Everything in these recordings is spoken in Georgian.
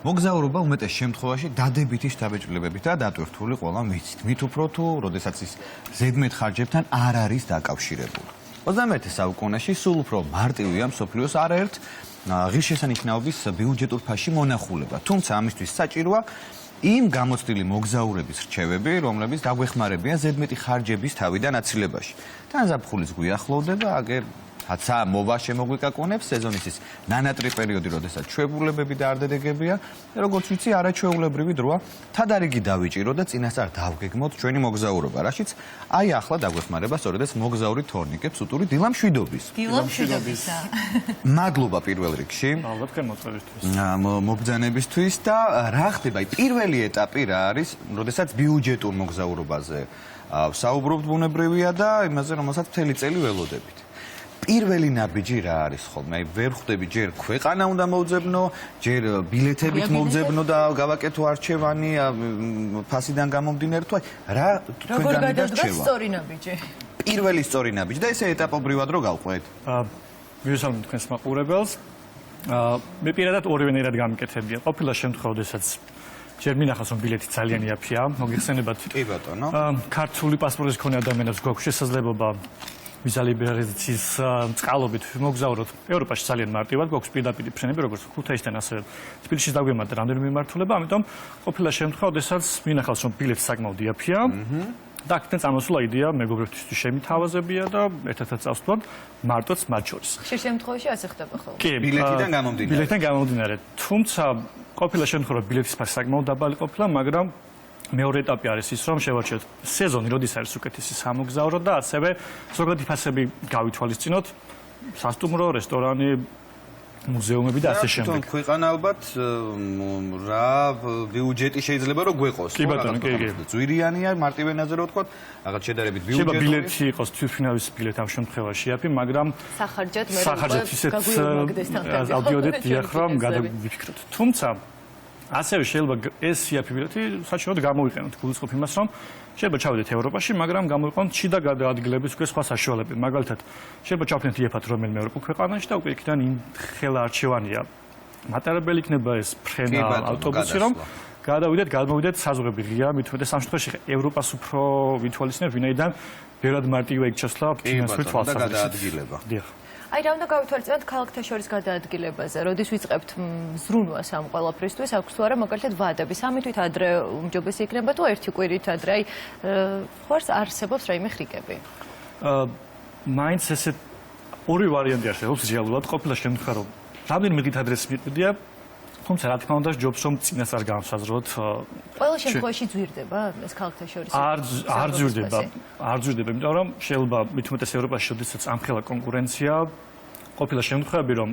მოგზაურობა უმეტეს შემთხვევაში დადებითი შთაბეჭდილებებითაა დატვირთული ყველა მიცით. მით უფრო თუ, როდესაც ის ზედმეტ ხარჯებთან არ არის დაკავშირებული. 21 საუკუნეში სულ უფრო მარტივია მსოფლიოს არაერთ ღირსშესანიშნაობის ბიუჯეტურ ფასში მონახულება. თუმცა ამისთვის საჭიროა იმ გამოცდილი მოგზაურების რჩევები, რომლებიც დაგვეხმარებიან ზედმეტი ხარჯების თავიდან აცილებაში. განზაფხულის გვიახლოვდება, აგერ აცა მოვა შემოგვიკაკონებს სეზონის ის ნანატრი პერიოდი, როდესაც ჩვეულებები და არდედეგებია, როგორც ვიცი, არაჩვეულებრივი დროა. თადარიგი დავიჭირო და წინასწარ დავგეგმოთ ჩვენი მოგზაურობა, რაშიც აი ახლა დაგვეხმარება სწორედ ეს მოგზაური თორნიკებს უტური დილა მშვიდობის. დილა მშვიდობისა. მადლობა პირველ რიგში. ალბათ გამოწვევისთვის. მობრძანებისთვის და რა ხდება, აი პირველი ეტაპი რა არის, როდესაც ბიუჯეტურ მოგზაურობაზე საუბრობთ ბუნებრივია და იმაზე, რომელსაც მთელი წელი ველოდებით. პირველი ნაბიჯი რა არის ხოლმე? აი ვერ ხვდები ჯერ ქვეყანა უნდა მოვძებნო, ჯერ ბილეთებით მოვძებნო და გავაკეთო არჩევანი ფასიდან გამომდინარე თუ აი რა თქვენგან დარჩევა? სწორი ნაბიჯი. პირველი სწორი ნაბიჯი და ესე ეტაპობრივად რო გავყვეთ. მივესალმებით თქვენს მაყურებელს. მე პირადად ორივენერად გამიკეთებია. ყოფილა შემთხვევა, როდესაც ჯერ მინახავს რომ ბილეთი ძალიან იაფია, მოგიხსენებათ. კი ბატონო. ქართული პასპორტის მქონე ადამიანებს გვაქვს შესაძლებლობა ვიზა ლიბერალიზაციის წყალობით მოგზაუროთ ევროპაში ძალიან მარტივად, გვაქვს პირდაპირ ფრენები, როგორც ქუთაისთან, ასევე თბილისში დაგვემართა რამდენიმე მიმართულება, ამიტომ ყოფილა შემთხვევა, როდესაც მინახავს რომ ბილეთი საკმაოდ იაფია და აქედან წარმოსულა იდეა მეგობრებისთვის შემითავაზებია და ერთადაც წავსვლათ მარტოც მათ შორის. ხშირ შემთხვევაში ასე ხდება ხოლმე. კი, ბილეთიდან გამომდინარე. ბილეთიდან გამომდინარე. თუმცა ყოფილა შემთხვევა ბილეთის ფასი საკმაოდ დაბალი ყოფილა, მაგრამ მეორე ეტაპი არის ის, რომ შევარჩიოთ სეზონი, როდის არის უკეთესი სამოგზაურო და ასევე ზოგადი ფასები გავითვალისწინოთ, სასტუმრო, რესტორანი, მუზეუმები და ასე შემდეგ. ქვეყანა ალბათ რა ბიუჯეტი შეიძლება რომ გვეყოს. კი ბატონო, კი. ძვირიანია, მარტივენაზე რო ვთქვათ, რაღაც შედარებით ბიუჯეტი. შეიძლება ბილეთი იყოს თვითმფრინავის ბილეთი ამ შემთხვევაში იაფი, მაგრამ სახარჯად მე სახარჯად ისეთ ავდიოდეთ დიახ რომ გადავიფიქროთ. თუმცა ასევე შეიძლება ეს იაფი ბილეთი საჭიროდ გამოვიყენოთ გულისხმობ იმას, რომ შეიძლება ჩავიდეთ ევროპაში, მაგრამ გამოვიყენოთ შიდა გადაადგილების უკვე სხვა საშუალებები. მაგალითად, შეიძლება ჩავფრინოთ იაფად რომელიმე ევროპულ ქვეყანაში და უკვე იქიდან იმ ხელა არჩევანია. მატარებელი იქნება ეს ფრენა ავტობუსი, რომ გადმოვიდეთ საზღვრები ღია, მით უმეტეს ამ შემთხვევაში ევროპას უფრო ვითვალისწინებ, ვინაიდან ბევრად მარტივია იქ ჩასვლა ფინანსური თვალსაზრისით. დიახ. აი რა უნდა გავითვალისწინოთ ქალაქთა შორის გადაადგილებაზე, როდის ვიწყებთ ზრუნვას ამ ყველაფრისთვის, აქვს თუ არა მაგალითად ვადები, 3 თვით ადრე უმჯობესი იქნება თუ 1 კვირით ადრე, აი ხوارს არსებობს რაიმე ხრიკები. მაინც ესე ორი ვარიანტი არსებობს რეალურად, ყოფილა შემთხვევა რომ რამდენიმე დღით ადრე მიყიდია, თუმცა რა თქმა უნდა ჯობს რომ წინასწარ განსაზღვროთ. ყველა შემთხვევაში ძვირდება ეს ქალაქთა შორის? არ ძვირდება, იმიტომ რომ შეიძლება მით უმეტეს ევროპაში შესაძაც ამხელა კონკურენცია, ყოფილა შემთხვევები რომ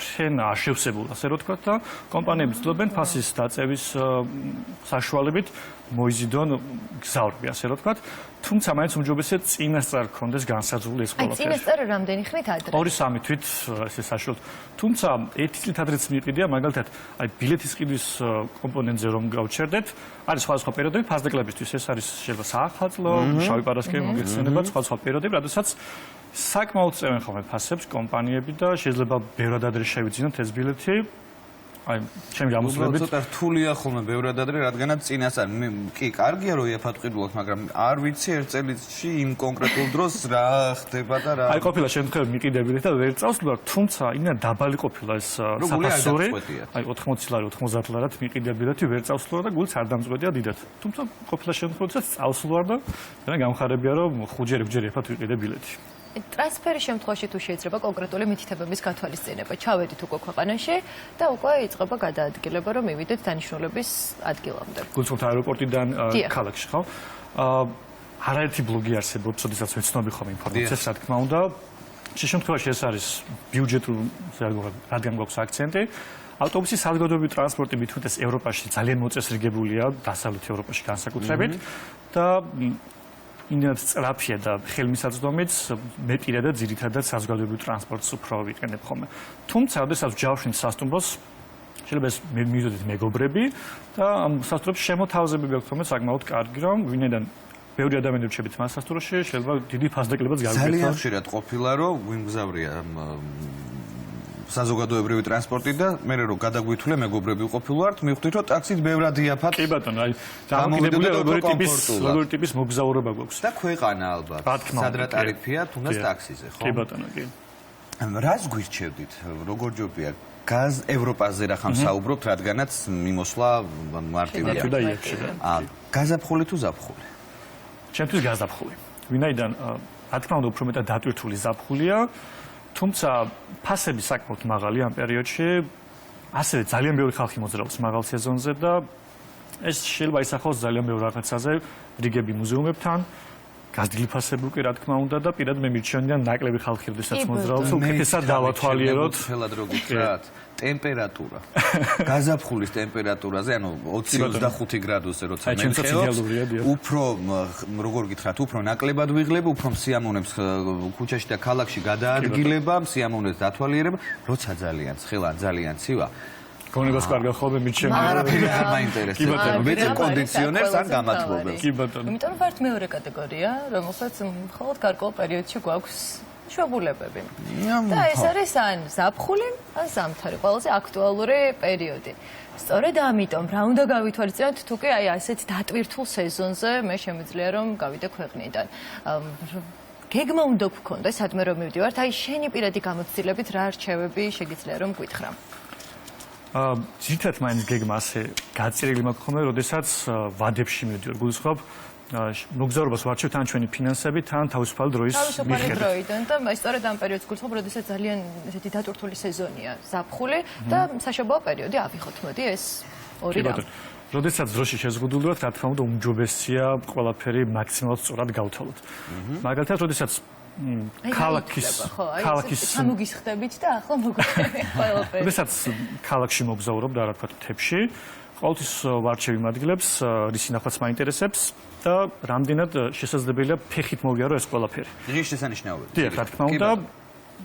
ფრენა არ შევსებულ, ასე რომ ვთქვათ და კომპანიები ცდილობენ ფასის დაწევის საშუალებით მოიზიდონ გზავრები, ასე რომ ვთქვათ. თუმცა მაინც უმჯობესია წინასწარ გქონდეს განსაზღვრული ეს ყველაფერი. აი წინასწარ რამდენი ხნით ადრე? 2-3 თვით ესე საშუალოდ. თუმცა 1 წლით ადრეც მიყიდია, მაგალითად, აი ბილეთის ყიდვის კომპონენტზე რომ გავჩერდეთ, არის სხვადასხვა პერიოდები ფასდეკლებისთვის. ეს არის შეიძლება საახალწლო, შავი პარასკევი, მოგეხსენებათ, სხვადასხვა პერიოდები, როდესაც საკმაოდ წევენ ხოლმე ფასებს კომპანიები და შეიძლება ბევრად ადრე შევიძინოთ ეს ბილეთი. აი, ჩემი გამოსვლებით ცოტა რთულია ხოლმე ბევრად ადრე, რადგანაც წინასწარ კი, კარგია რომ იაფად ყიდულობთ, მაგრამ არ ვიცი ერთ წელიწადში იმ კონკრეტულ დროს რა ხდება და რა. აი, ყოფილა შემთხვევები მიყიდებიათ და ვერ წავსვლათ, თუმცა იმენა დაბალი ყოფილა ეს საფასური. აი, 80 ლარი, 90 ლარად მიყიდებიათ, ვერ წავსვლა და გულს არ დამწყვეტია დიდად. თუმცა ყოფილა შემთხვევებსაც წავსვლა და გამხარებია რომ 5-6 იაფად ვიყიდე ბილეთი. ტრანსფერის შემთხვევაში თუ შეიძლება კონკრეტული მითითებების გათვალისწინება, ჩავედით უკვე ქვეყანაში და უკვე იწყება გადაადგილება, რომ მივიდეთ დანიშნულების ადგილამდე. გულწრფელთ აეროპორტიდან ქალაქში, ხო? არაერთი ბლოგი არსებობს, როდესაც ვეცნობი ხომ ინფორმაციას, რა თქმა უნდა. შემთხვევაში ეს არის ბიუჯეტური, რადგან გვაქვს აქცენტი. ავტობუსის საზოგადოებრივი ტრანსპორტი მით უმეტეს ევროპაში ძალიან მოწესრიგებულია, დასავლეთ ევროპაში განსაკუთრებით და ინდათ სწრაფია და ხელმისაწვდომიც მე პირადად ძირითადად საზოგადოებრივ ტრანსპორტს უფრო ვიყენებ ხოლმე. თუმცა, როდესაც ვჯავშნით სასტუმროს, შეიძლება ეს მივიდოდეთ მეგობრები და ამ სასტუმროში შემოთავაზებები აქვს ხოლმე საკმაოდ კარგი, რომ ვინაიდან ბევრი ადამიანი რჩებით მას სასტუმროში, შეიძლება დიდი ფასდაკლებაც გავიგებთ. ძალიან ხშირად ყოფილა, რომ ვიმგზავრია საზოგადოებრივი ტრანსპორტი და მე რო გადაგვითვლე მეგობრები ყოფილვართ, მივხვდით რომ ტაქსით ბევრად იაფად. კი ბატონო, აი დამოკიდებულია როგორი ტიპის მოგზაურობა გვაქვს. და ქვეყანა ალბათ. სად რა ტარიფია, თუნდაც ტაქსიზე, ხო? კი ბატონო, კი. რას გვირჩევდით? როგორ ჯობია? გაზ ევროპაზე რა ხამ საუბრობთ, რადგანაც მიმოსვლა მარტივია. გაზაფხული თუ ზაფხული? ჩემთვის გაზაფხული. ვინაიდან რა თქმა უნდა უფრო მეტად დატვირთული ზაფხულია, თუმცა ფასები საკმაოდ მაღალია ამ პერიოდში. ასევე ძალიან ბევრი ხალხი მოძრაობს მაღალ სეზონზე და ეს შეიძლება ისახოს ძალიან ბევრ რაღაცაზე, რიგები მუზეუმებთან, გაზრდილი ფასები უკვე რა თქმა უნდა და პირად მე მირჩენიდან ნაკლები ხალხი როდესაც მოძრაობს, უკეთესად დავათვალიეროთ. ხელად რო გითხრათ, ტემპერატურა. გაზაფხულის ტემპერატურაზე, ანუ 20-25 გრადუსზე როცა მეხეობს, უფრო როგორ გითხრათ, უფრო ნაკლებად ვიღლებ, უფრო სიამოვნებს ქუჩაში და ქალაქში გადაადგილება, სიამოვნებს დათვალიერება, როცა ძალიან ცხელა, ძალიან ცივა. გონებას კარგად ხოლმე მიჩემ. არაფერი არ მაინტერესებს. მეც კონდიციონერს ან გამათბობელს. კი ბატონო. იმიტომ ვართ მეორე კატეგორია, რომელსაც მხოლოდ გარკვეულ პერიოდში გვაქვს შვებულებები. და ეს არის ან ზაფხული, ან ზამთარი, ყველაზე აქტუალური პერიოდი. სწორედ ამიტომ რა უნდა გავითვალისწინოთ, თუ კი აი ასეთ დატვირთულ სეზონზე მე შემიძლია რომ გავიდე ქვეყნიდან. გეგმა უნდა გქონდეს, სადმე რომ მივდივართ, აი შენი პირადი გამოცდილებით რა არჩევები შეგიძლია რომ გითხრა. ძირითადად მაინც გეგმა ასე გაწერილი მაქვს ხოლმე, როდესაც ვადებში მივდივარ. გულისხმობ მოგზაურობას ვარჩევთ თან ჩვენი ფინანსები, თან თავისუფალი დროის მიხედვით. დროიდან და სწორედ ამ პერიოდს გულისხმობ, როდესაც ძალიან ესეთი დატვირთული სეზონია, ზაფხული და საშობაო პერიოდი ავიღოთ, მოდი ეს ორი რამ. როდესაც დროში შეზღუდული ვართ, რა თქმა უნდა, უმჯობესია ყველაფერი მაქსიმალურად სწორად გავთვალოთ. მაგალითად, როდესაც ქალაქის სამოგისხდებით და ახლა მოგვიწევია ყველაფერი. როდესაც ქალაქში მოგზაურობ და რა თქვა თებში, ყოველთვის ვარჩევ იმ ადგილებს, რის ნახვაც მაინტერესებს და რამდენად შესაძლებელია ფეხით მოვიარო ეს ყველაფერი. ღირს შესანიშნავია. დიახ, რა თქმა უნდა,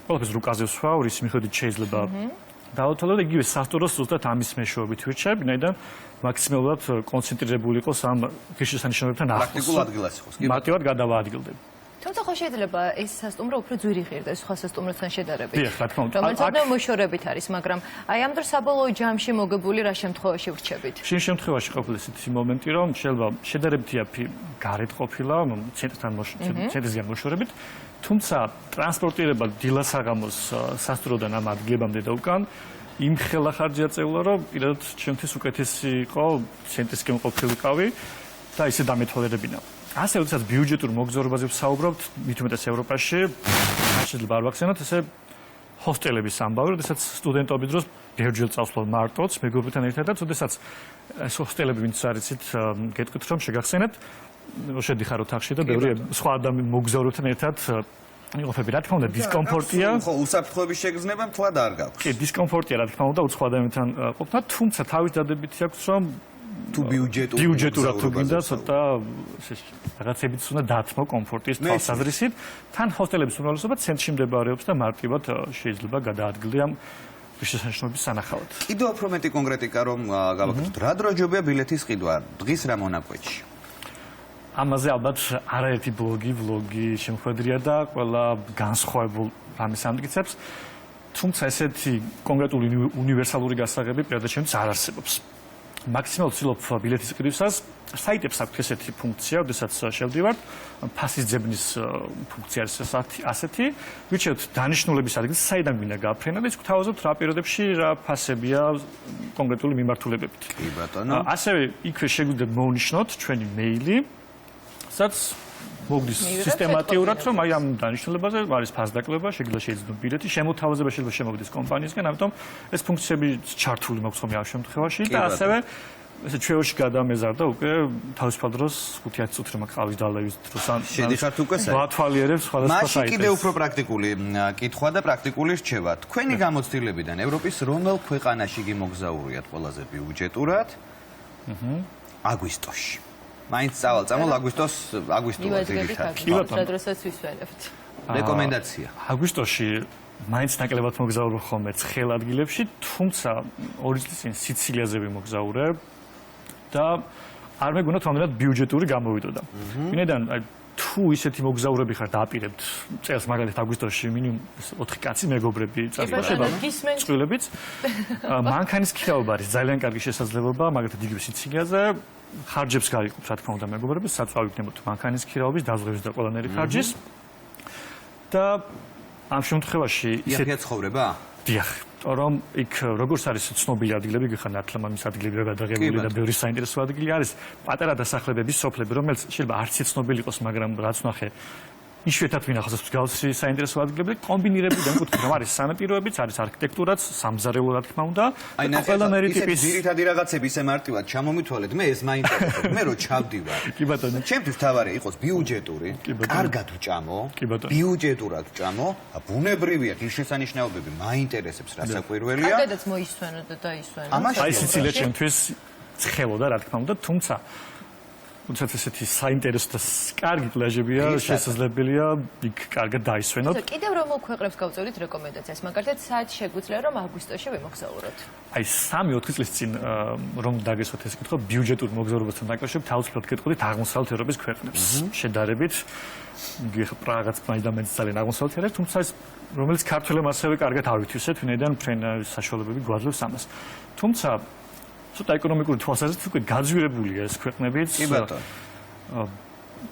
ყველაფერს რუკაზე ვსვავ, რის მიხედვით შეიძლება დავთვალო და იგივე სასტუმროს ზუსტად ამის მეშვეობით ვირჩევ, ვინაიდან მაქსიმალურად კონცენტრირებული იყოს ამ ღირს შესანიშნავებთან ახლოს. პრაქტიკულ ადგილას იყოს. მარტივად გადავაადგილდები. თუმცა ხო შეიძლება ეს სასტუმრო უფრო ძვირი ღირდეს სხვა სასტუმროსთან შედარებით. დიახ, რა თქმა უნდა. რომელიც ოდნავ მოშორებით არის, მაგრამ აი ამ დროს საბოლოო ჯამში მოგებული რა შემთხვევაში ვრჩებით? შენ შემთხვევაში ყოფილი ისეთი მომენტი, რომ შეიძლება შედარებით იაფი გარეთ ყოფილა, ცენტრისგან მოშორებით, თუმცა ტრანსპორტირება დილასაღამოს სასტუმროდან ამ ადგილებამდე და უკან იმ ხელა ხარჯია წევლა, რომ პირადად ჩემთვის უკეთესი იყო ცენტრისკენ ყოფილიყავი და ისე დამეთვალიერებინა. ასე როდესაც ბიუჯეტურ მოგზაურობაზე ვსაუბრობთ, მით უმეტეს ევროპაში, შეიძლება არ ვახსენოთ ესე ჰოსტელების ამბავი, როდესაც სტუდენტობის დროს ბევრჯერ წავსვლავ მარტოც, მეგობრებთან ერთად, როდესაც ეს ჰოსტელები ვინც არიცით, გეტყვით რომ შეგახსენეთ, შედიხარ ოთახში და ბევრი სხვა ადამიან მოგზაურებთან ერთად იყოფები. რა თქმა უნდა, დისკომფორტია. ხო, უსაფრთხოების შეგრძნება მთლად არ გაქვს. კი, დისკომფორტია, რა თქმა უნდა, სხვა ადამიანთან ყოფნა, თუმცა თავის დადებითი აქვს, რომ თუ ბიუჯეტურად თუ გინდა ცოტა რაღაცებიც უნდა დათმო კომფორტის თვალსაზრისით, თან ჰოსტელების უმრავლესობა ცენტრში მდებარეობს და მარტივად შეიძლება გადაადგილდე ამ შესანიშნავების სანახავად. კიდევ უფრო მეტი კონკრეტიკა რომ გავაკეთოთ, რა დრო ჯობია ბილეთის ყიდვა დღის რა მონაკვეთში? ამაზე ალბათ არაერთი ვლოგი შემოხვედრია და ყველა განსხვავებულ რამეს ამტკიცებს, თუმცა ესეთი კონკრეტული უნივერსალური გასაღები პირადად ჩემთვის არ არსებობს. მაქსიმალურად ვცდილობ ბილეთის ყიდვისას, საიტებს აქვს ესეთი ფუნქცია, როდესაც შევდივართ, ფასის ძებნის ფუნქცია არის ასეთი, ვიჩვენებთ დანიშნულების ადგილს, საიდან გვინდა გაფრენა და ის გვთავაზობთ რა პირობებში რა ფასებია კონკრეტული მიმართულებებით. კი ბატონო. ასევე იქვე შეგვიძლია მოვნიშნოთ ჩვენი მეილი, სადაც მოგდის სისტემატიურად, რომ აი ამ დანიშნულებაზე არის ფასდაკლება, შეიძლება შეიძლება ბილეთი, შემოთავაზება შეიძლება შემოგდეს კომპანიისგან, ამიტომ ეს ფუნქციები ჩართული მაქვს ხოლმე ამ შემთხვევაში და ასევე ესე ჩვეოში გადამეზარდა უკვე თავისუფალ დროს 5-10 წუთი რომ ყავის დალევის დროს ან შედიხართ უკვე საერთოდ ვათვალიერებს სხვადასხვა საიტებს. მაშინ კიდევ უფრო პრაქტიკული კითხვა და პრაქტიკული რჩევა. თქვენი გამოცდილებიდან ევროპის რომელ ქვეყანაში გიმოგზაურიათ ყველაზე ბიუჯეტურად? აგვისტოში. მაინც წამალ აგვისტოა ძირითადად. კი ბატონო, სადროსაც ვისვენებთ. რეკომენდაცია. აგვისტოში მაინც ნაკლებად მოგზაურობ ხოლმე ცხელ ადგილებში, თუმცა 2 წლის წინ სიცილიაზე ვიმოგზაურე და არ მეგონა თუნდაც ბიუჯეტური გამოვიდოდა. ვინაიდან თუ ისეთი მოგზაურები ხართ დაპირებთ წელს მაგალითად აგვისტოში მინიმუმ 4 კაცი მეგობრები წარსულში წყვილებიც მანქანის ქიაობა არის ძალიან კარგი შესაძლებლობა მაგალითად იგივე სიცილიაზე ხარჯებს გაიყობს რა თქმა უნდა მეგობრები საწვავი იქნებოდ მანქანის ქიაობის დაზღვევის და ყველანაირი ხარჯის და ამ შემთხვევაში ისეთი ცხოვრება დიახ რომ იქ როგორც არის ცნობილი ადგილები გიხარ ნათლამამის ადგილები გადაღებული და ბევრი საინტერესო ადგილი არის პატარა დასახლებების სოფლები რომელიც შეიძლება არც ცნობილი იყოს მაგრამ რაც ნახე იშვიათად ვინახავს მსგავსი საინტერესო ადგილები კომბინირებიდან ვთქვით რომ არის სანაპიროებიც არის არქიტექტურაც სამზარეულო რა თქმა უნდა და ყველანაირი ტიპის ძირითადი რაღაცები ისე მარტივად ჩამომითვალეთ მე ეს მაინტერესებს მე რო ჩავდივარ კი ბატონო ჩემთვის თავარი იყოს ბიუჯეტური კარგად ვჭამო ბიუჯეტურად ვჭამო ბუნებრივია ღირსშესანიშნაობები მაინტერესებს რასაკვირველია კარგადაც მოისვენო და დაისვენო აი სიცილია ჩემთვის ცხელოდა რა თქმა უნდა თუმცა თუმცა ესეთი საინტერესო და კარგი პლაჟებია შესაძლებელია იქ კარგად დაისვენოთ. კიდევ რომელ ქვეყნებს გავწევდით რეკომენდაციას? მაგალითად, საერთოდ შეგვიძლია რომ აგვისტოში ვიმოგზაუროთ. აი 3-4 წლის წინ რომ დაგესვათ ეს კითხვა ბიუჯეტურ მოგზაურობასთან დაკავშირებით თავისუფლად გეტყოდით აღმოსავლეთ ევროპის ქვეყნებს შედარებით. პრაღაც მაინდამაც ძალიან აღმოსავლეთ ევროპის, თუმცა ეს რომელიც ქართველებმა ასევე კარგად ავითვისეთ, ვინაიდან ფრენ საშუალებები გვაძლევს ამას. თუმცა ცოტა ეკონომიკური თვალსაზრისით უკვე გაძვირებულია ეს ქვეყნებიც. კი ბატონო.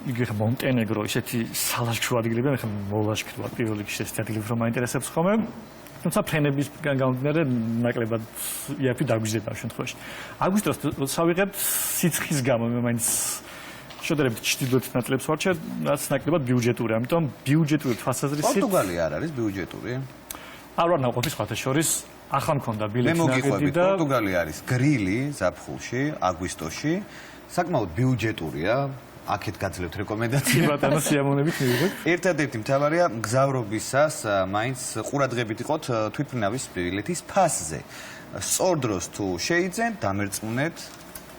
იგივე მონტენეგრო ისეთი სალაშქრო ადგილებია, მე ხომ მოლაშქროა პირველ რიგში ეს ადგილები რომ მაინტერესებს ხოლმე. თუმცა ფრენებისგან გამომდინარე ნაკლებად იაფი დაგვიზრდა ამ შემთხვევაში. აგვისტოს როცა ვიღებთ სიცხის გამო მე მაინც შედარებით ჩრდილოეთ ნაწილებს ვარჩე, რაც ნაკლებად ბიუჯეტური, ამიტომ ბიუჯეტური თვალსაზრისით პორტუგალია არ არის ბიუჯეტური? არ ვარ ნაყოფის ხათაშორის ახლა მქონდა ბილეთი ნაკედი და პორტუგალია არის გრილი ზაფხულში, აგვისტოში, საკმაოდ ბიუჯეტურია. აქეთ გაძლევთ რეკომენდაციას. ბატონო, სიამოვნებით მივიღეთ. ერთადერთი მთავარია მგზავრობისას მაინც ყურადღებით იყოთ თვითმფრინავის ბილეთის ფასზე. სწორ დროს თუ შეიძენ, დამერწმუნეთ,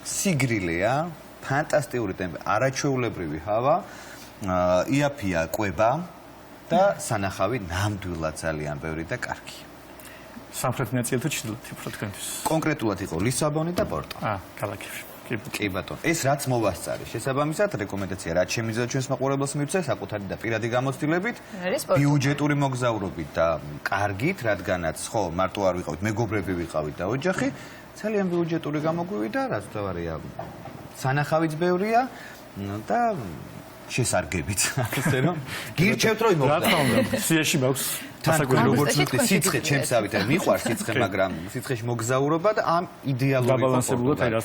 სიგრილეა, ფანტასტიკური ტემპი, არაჩვეულებრივი ჰავა, იაფია კვება და სანახავი ნამდვილად ძალიან ბევრი და კარგი. სამხრეთ ნაწილი თუ ჩრდილოეთი უფრო თქვენთვის. კონკრეტულად იყო ლისაბონი და პორტო. ქალაქებში. კი ბატონო. ეს რაც მოვასწარი, შესაბამისად რეკომენდაცია რაც შემიძლია ჩვენს მაყურებელს მივცე საკუთარი და პირადი გამოცდილებით, ბიუჯეტური მოგზაურობით და კარგით, რადგანაც ხო მარტო არ ვიყავით, მეგობრები ვიყავით და ოჯახი, ძალიან ბიუჯეტური გამოგვივიდა, რაც თავარია სანახავიც ბევრია და შესარგებიც. ასე რომ გირჩევთ რომ იმოგზაუროთ. რა თქმა უნდა, სიაში მაქვს თასაკვირი როგორც ვთქვი, სიცხე ჩემსავით არ მიყვარს სიცხე, მაგრამ სიცხეში მოგზაურობა და ამ იდეალური დაბალანსებულად აი რაც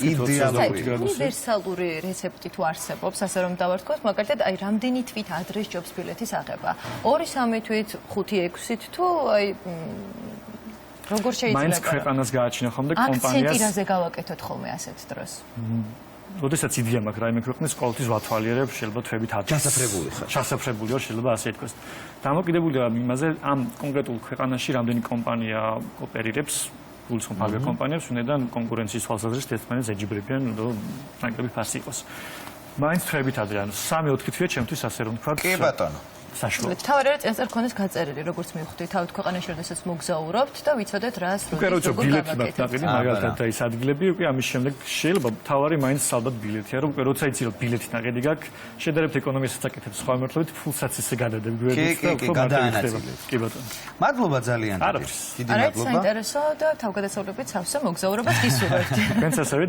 უნივერსალური რეცეპტი თუ არსებობს, ასე რომ დავარქოთ, მაგალითად აი რამდენი თვით ადრე სჯობს ბილეთის აღება? 2-3 თვით, 5-6 თუ აი როგორ შეიძლება? მაინც ქვეყანას გააჩინა ხოლმე კომპანიას. აქცენტირაზე გავაკეთოთ ხოლმე ასეთ დროს. როდესაც იდეა მაქვს რაიმე ქვეყნის ყოველთვის ვათვალიერებ, შეიძლება თვებით ადრე. ჩასაფრებული ხარ. ჩასაფრებული ვარ, შეიძლება ასე ითქვას. დამოკიდებულია იმაზე, ამ კონკრეტულ ქვეყანაში რამდენი კომპანია ოპერირებს, გულისხმობ ავიაკომპანიებს, ვინაიდან კონკურენციის თვალსაზრისით ერთმანეთს ეჯიბრებიან, რომ ნაკლები ფასი იყოს. მაინც თვებით ადრე, ანუ 3-4 თვეა ჩემთვის ასე რომ ვთქვათ. კი ბატონო. საშუალო. თავი რა წინასწარ ქონდეს გაწერილი, როგორც მივხვდი, თავით ქვეყანაში როდესაც მოგზაურობთ და ვიცოდეთ რას როდის როგორ გავაკეთებთ. მაგალითად და ის ადგილები უკვე ამის შემდეგ შეიძლება თავარი მაინც ალბათ ბილეთია, რომ უკვე როცა იცი რომ ბილეთი ნაკედი გაქვს, შედარებით ეკონომიასაც აკეთებს სხვა მიმართულებით, ფულსაც ისე გადადებ გვერდით და უფრო გადაანაწილებ. კი ბატონო. მადლობა ძალიან დიდი. დიდი არა, მადლობა. საინტერესო და თავგადასავლებით სავსე მოგზაურობას გისურვებთ. თქვენც ასევე